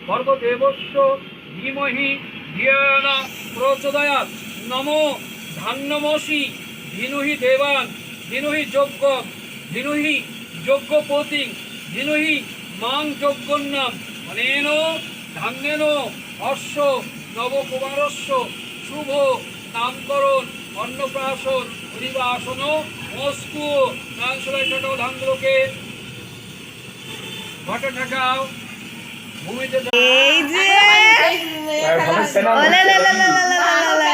ভর্গদেবস্য ধীমহি ধিয়া ন প্রচোদয়াৎ। নমো ধান্যমসি ধিনুহি দেবান ধিনুহি যজ্ঞ ধিনুহি যজ্ঞপতি ধিনুহি মাং যজ্ঞন্নাম। অনেন ধান্যেন হর্ষ নবকুমারস্য শুভ নামকরণ অন্নপ্রাশন অধিবাসন মস্তু। নাংশলাই ঠাকাও ধানগুলোকে ঘটে ঠাকাও ভূমিতে। এই যে ওলা লা লা লা লা লা লা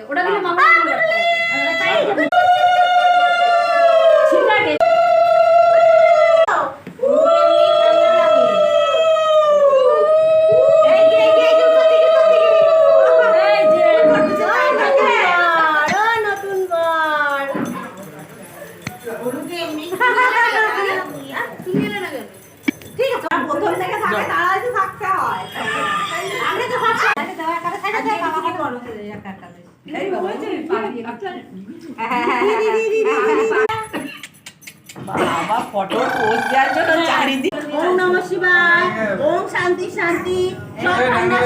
ওটা দিলে মামা বাবা ফটো পোস্ট দেওয়ার জন্য চারিদিক। ওম নমঃ শিবায়, ওম শান্তি শান্তি। সব ঠান্ডা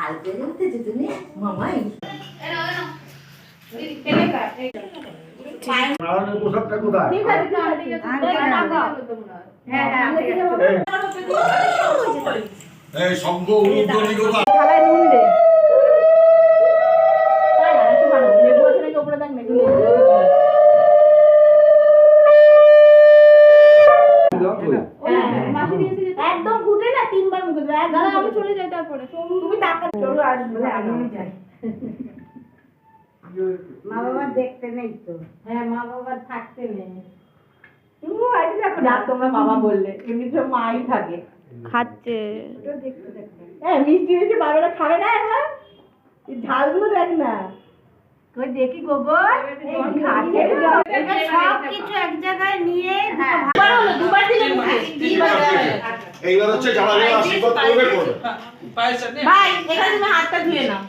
আলতে উঠতে যেতে নে মামাই। নারায়ণের পোশাকটা কোথায়? ঠিক আছে হ্যাঁ হ্যাঁ এই শঙ্খ উলুধ্বনি কোথায়? থালায় নুন দে। তাই না একটু বানাবো লেবু আছে নাকি উপরে দেখ না একটু লেবু। একদম ফুটে না তিনবার মুখে দেবে। দাদা আমি চলে যাই তারপরে তুমি টাকা চলো আজ বলে আমি যাই। মা বাবা দেখতে নেই তো। হ্যাঁ মা বাবা থাকতে নেই। তুমি আইডি দেখো না, তোমরা বাবা বললে এমনি তো মাই থাকে। খাচ্ছে হ্যাঁ মিষ্টি মিষ্টি বাবারা খাবে না একবার? এই ঝালগুলো দেখ না। কই দেখি গোবর সব কিছু এক জায়গায় নিয়ে দুবার দিলে মুখে। এইবার হচ্ছে যারা যারা আশীর্বাদ করবে করবে। ভাই এখানে তুমি হাতটা ধুয়ে নাও।